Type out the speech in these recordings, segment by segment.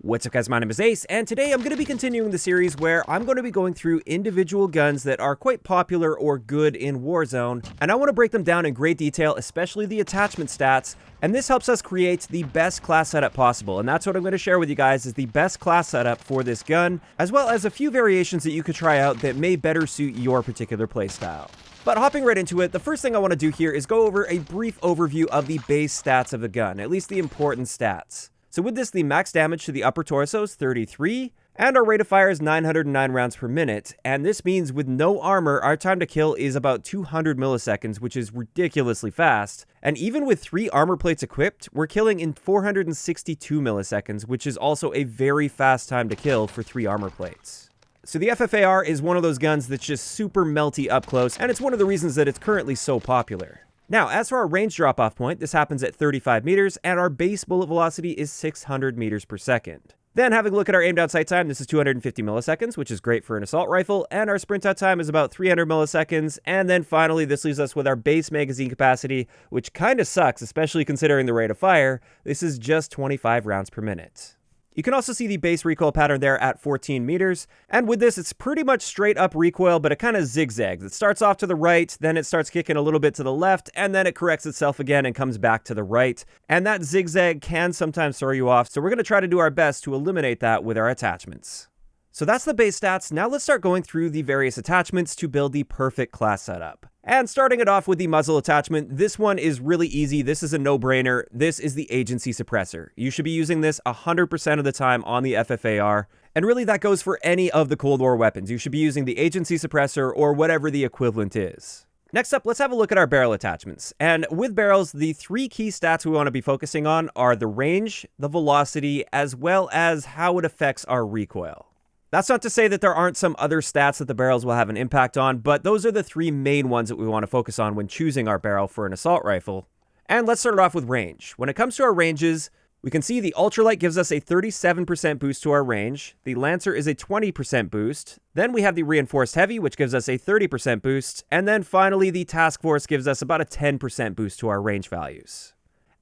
What's up guys, my name is Ace, and today I'm going to be continuing the series where I'm going to be going through individual guns that are quite popular or good in Warzone, and I want to break them down in great detail, especially the attachment stats, and this helps us create the best class setup possible, and that's what I'm going to share with you guys is the best class setup for this gun, as well as a few variations that you could try out that may better suit your particular playstyle. But hopping right into it, the first thing I want to do here is go over a brief overview of the base stats of the gun, at least the important stats. So with this, the max damage to the upper torso is 33, and our rate of fire is 909 rounds per minute, and this means with no armor, our time to kill is about 200 milliseconds, which is ridiculously fast, and even with 3 armor plates equipped, we're killing in 462 milliseconds, which is also a very fast time to kill for 3 armor plates. So the FFAR is one of those guns that's just super melty up close, and it's one of the reasons that it's currently so popular. Now, as for our range drop-off point, this happens at 35 meters, and our base bullet velocity is 600 meters per second. Then, having a look at our aim-down sight time, this is 250 milliseconds, which is great for an assault rifle, and our sprint-out time is about 300 milliseconds, and then finally, this leaves us with our base magazine capacity, which kinda sucks, especially considering the rate of fire. This is just 25 rounds per minute. You can also see the base recoil pattern there at 14 meters, and with this, it's pretty much straight up recoil, but it kind of zigzags. It starts off to the right, then it starts kicking a little bit to the left, and then it corrects itself again and comes back to the right, and that zigzag can sometimes throw you off, so we're going to try to do our best to eliminate that with our attachments. So that's the base stats. Now let's start going through the various attachments to build the perfect class setup. And starting it off with the muzzle attachment, this one is really easy. This is a no-brainer. This is the agency suppressor. You should be using this 100% of the time on the FFAR. And really that goes for any of the Cold War weapons. You should be using the agency suppressor or whatever the equivalent is. Next up, let's have a look at our barrel attachments. And with barrels, the 3 key stats we want to be focusing on are the range, the velocity, as well as how it affects our recoil. That's not to say that there aren't some other stats that the barrels will have an impact on, but those are the 3 main ones that we want to focus on when choosing our barrel for an assault rifle. And let's start it off with range. When it comes to our ranges, we can see the ultralight gives us a 37% boost to our range, the Lancer is a 20% boost, then we have the reinforced heavy, which gives us a 30% boost, and then finally the task force gives us about a 10% boost to our range values.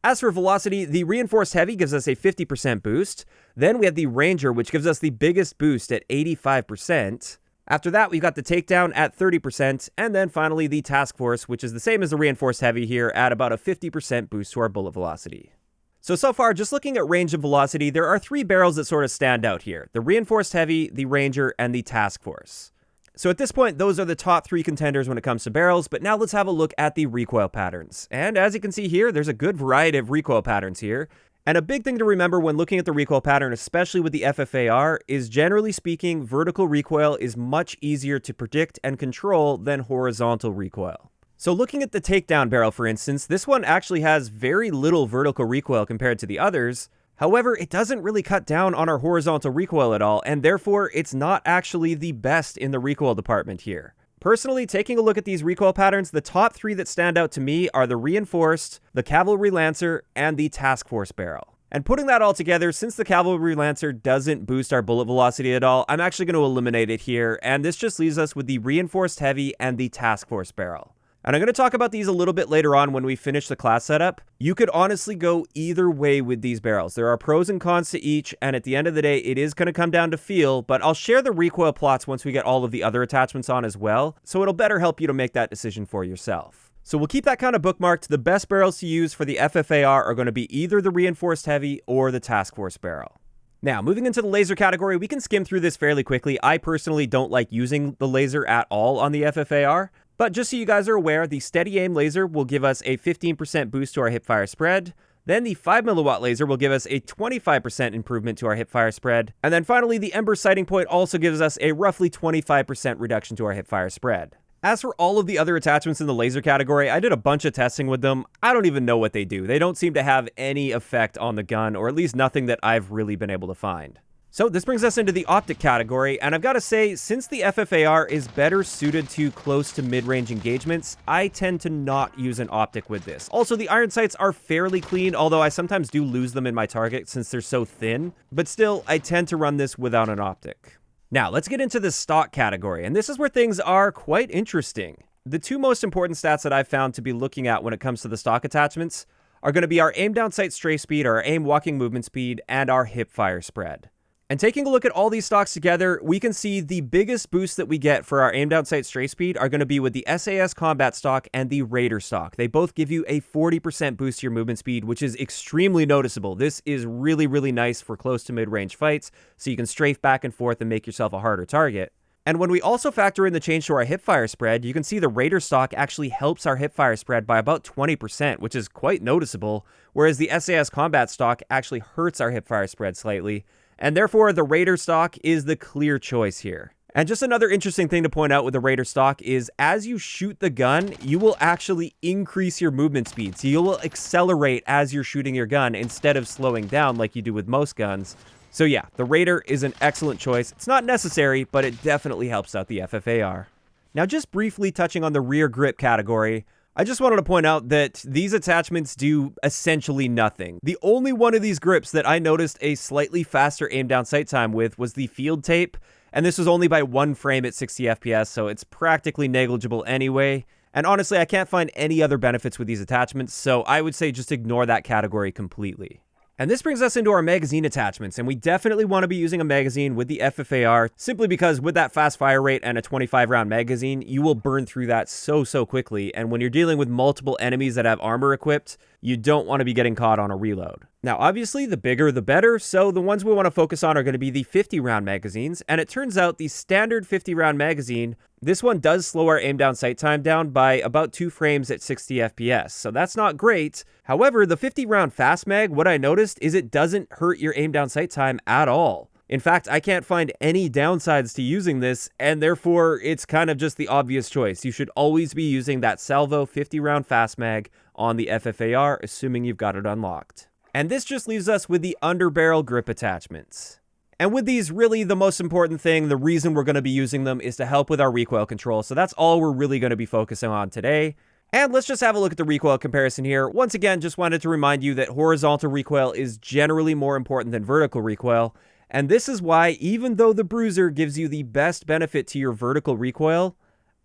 As for velocity, the reinforced heavy gives us a 50% boost. Then we have the Ranger, which gives us the biggest boost at 85%. After that, we've got the takedown at 30%. And then finally, the task force, which is the same as the reinforced heavy here at about a 50% boost to our bullet velocity. So far, just looking at range and velocity, there are 3 barrels that sort of stand out here. The reinforced heavy, the Ranger, and the task force. So at this point, those are the top 3 contenders when it comes to barrels, but now let's have a look at the recoil patterns. And as you can see here, there's a good variety of recoil patterns here. And a big thing to remember when looking at the recoil pattern, especially with the FFAR, is generally speaking, vertical recoil is much easier to predict and control than horizontal recoil. So looking at the takedown barrel, for instance, this one actually has very little vertical recoil compared to the others. However, it doesn't really cut down on our horizontal recoil at all, and therefore it's not actually the best in the recoil department here. Personally, taking a look at these recoil patterns, the top 3 that stand out to me are the reinforced, the cavalry lancer, and the task force barrel. And putting that all together, since the cavalry lancer doesn't boost our bullet velocity at all, I'm actually going to eliminate it here, and this just leaves us with the reinforced heavy and the task force barrel. And I'm going to talk about these a little bit later on when we finish the class setup. You could honestly go either way with these barrels. There are pros and cons to each, and at the end of the day, it is going to come down to feel, but I'll share the recoil plots once we get all of the other attachments on as well, so it'll better help you to make that decision for yourself. So we'll keep that kind of bookmarked. The best barrels to use for the FFAR are going to be either the reinforced heavy or the task force barrel. Now, moving into the laser category, we can skim through this fairly quickly. I personally don't like using the laser at all on the FFAR. But just so you guys are aware, the steady aim laser will give us a 15% boost to our hipfire spread. Then the 5mW laser will give us a 25% improvement to our hipfire spread. And then finally, the Ember sighting point also gives us a roughly 25% reduction to our hipfire spread. As for all of the other attachments in the laser category, I did a bunch of testing with them. I don't even know what they do. They don't seem to have any effect on the gun, or at least nothing that I've really been able to find. So this brings us into the optic category, and I've got to say, since the FFAR is better suited to close to mid-range engagements, I tend to not use an optic with this. Also, the iron sights are fairly clean, although I sometimes do lose them in my target since they're so thin, but still, I tend to run this without an optic. Now, let's get into the stock category, and this is where things are quite interesting. The 2 most important stats that I've found to be looking at when it comes to the stock attachments are going to be our aim down sight strafe speed, or our aim walking movement speed, and our hip fire spread. And taking a look at all these stocks together, we can see the biggest boosts that we get for our aim down sight stray speed are going to be with the SAS combat stock and the Raider stock. They both give you a 40% boost to your movement speed, which is extremely noticeable. This is really, really nice for close to mid-range fights, so you can strafe back and forth and make yourself a harder target. And when we also factor in the change to our hipfire spread, you can see the Raider stock actually helps our hipfire spread by about 20%, which is quite noticeable, whereas the SAS combat stock actually hurts our hipfire spread slightly. And therefore, the Raider stock is the clear choice here. And just another interesting thing to point out with the Raider stock is as you shoot the gun, you will actually increase your movement speed. So you will accelerate as you're shooting your gun instead of slowing down like you do with most guns. So yeah, the Raider is an excellent choice. It's not necessary, but it definitely helps out the FFAR. Now just briefly touching on the rear grip category, I just wanted to point out that these attachments do essentially nothing. The only one of these grips that I noticed a slightly faster aim down sight time with was the field tape, and this was only by 1 frame at 60 FPS, so it's practically negligible anyway. And honestly, I can't find any other benefits with these attachments, so I would say just ignore that category completely. And this brings us into our magazine attachments, and we definitely want to be using a magazine with the FFAR, simply because with that fast fire rate and a 25 round magazine, you will burn through that so quickly, and when you're dealing with multiple enemies that have armor equipped, you don't want to be getting caught on a reload. Now obviously the bigger the better, so the ones we want to focus on are going to be the 50 round magazines, and it turns out the standard 50 round magazine, this one does slow our aim down sight time down by about 2 frames at 60 FPS, so that's not great. However, the 50 round fast mag, what I noticed is it doesn't hurt your aim down sight time at all. In fact, I can't find any downsides to using this, and therefore it's kind of just the obvious choice. You should always be using that Salvo 50 round fast mag on the FFAR, assuming you've got it unlocked. And this just leaves us with the underbarrel grip attachments. And with these, really the most important thing, the reason we're going to be using them is to help with our recoil control. So that's all we're really going to be focusing on today. And let's just have a look at the recoil comparison here. Once again, just wanted to remind you that horizontal recoil is generally more important than vertical recoil. And this is why, even though the Bruiser gives you the best benefit to your vertical recoil,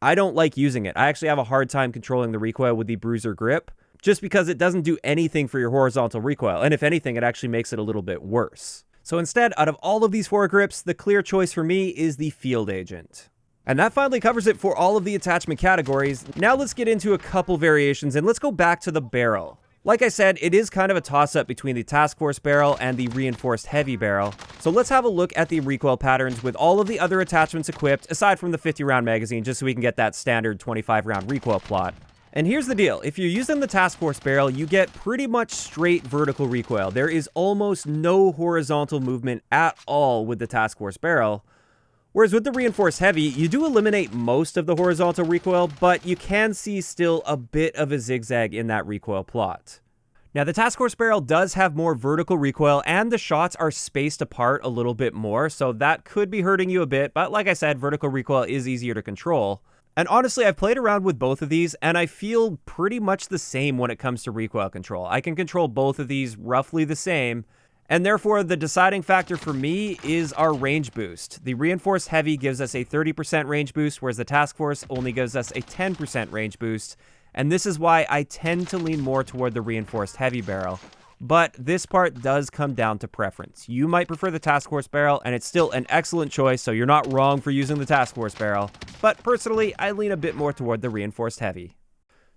I don't like using it. I actually have a hard time controlling the recoil with the Bruiser grip, just because it doesn't do anything for your horizontal recoil. And if anything, it actually makes it a little bit worse. So instead, out of all of these 4 grips, the clear choice for me is the Field Agent. And that finally covers it for all of the attachment categories. Now let's get into a couple variations, and let's go back to the barrel. Like I said, it is kind of a toss-up between the Task Force barrel and the Reinforced Heavy barrel. So let's have a look at the recoil patterns with all of the other attachments equipped, aside from the 50 round magazine, just so we can get that standard 25 round recoil plot. And here's the deal, if you're using the Task Force barrel, you get pretty much straight vertical recoil. There is almost no horizontal movement at all with the Task Force barrel. Whereas with the Reinforced Heavy, you do eliminate most of the horizontal recoil, but you can see still a bit of a zigzag in that recoil plot. Now the Task Force barrel does have more vertical recoil, and the shots are spaced apart a little bit more, so that could be hurting you a bit, but like I said, vertical recoil is easier to control. And honestly, I've played around with both of these, and I feel pretty much the same when it comes to recoil control. I can control both of these roughly the same, and therefore the deciding factor for me is our range boost. The Reinforced Heavy gives us a 30% range boost, whereas the Task Force only gives us a 10% range boost, and this is why I tend to lean more toward the Reinforced Heavy barrel. But this part does come down to preference. You might prefer the Task Force barrel, and it's still an excellent choice, so you're not wrong for using the Task Force barrel. But personally, I lean a bit more toward the Reinforced Heavy.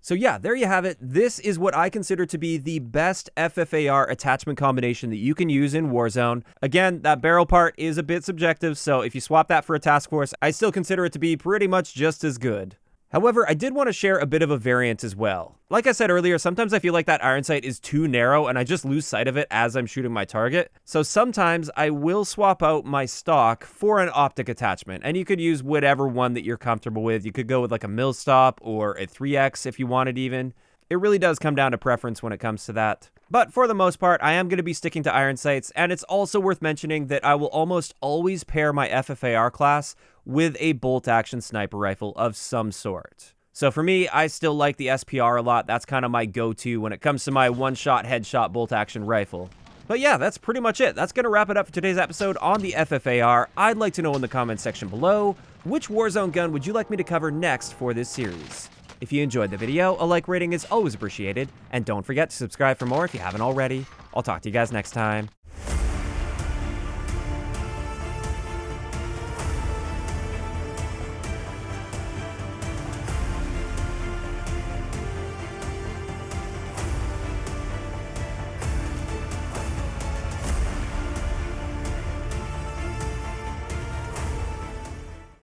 So yeah, there you have it. This is what I consider to be the best FFAR attachment combination that you can use in Warzone. Again, that barrel part is a bit subjective, so if you swap that for a Task Force, I still consider it to be pretty much just as good. However, I did want to share a bit of a variant as well. Like I said earlier, sometimes I feel like that iron sight is too narrow and I just lose sight of it as I'm shooting my target. So sometimes I will swap out my stock for an optic attachment, and you could use whatever one that you're comfortable with. You could go with like a mil stop or a 3X if you wanted even. It really does come down to preference when it comes to that. But for the most part, I am going to be sticking to iron sights, and it's also worth mentioning that I will almost always pair my FFAR class with a bolt-action sniper rifle of some sort. So for me, I still like the SPR a lot. That's kind of my go-to when it comes to my one-shot headshot bolt-action rifle. But yeah, that's pretty much it. That's going to wrap it up for today's episode on the FFAR. I'd like to know in the comments section below, which Warzone gun would you like me to cover next for this series? If you enjoyed the video, a like rating is always appreciated, and don't forget to subscribe for more if you haven't already. I'll talk to you guys next time.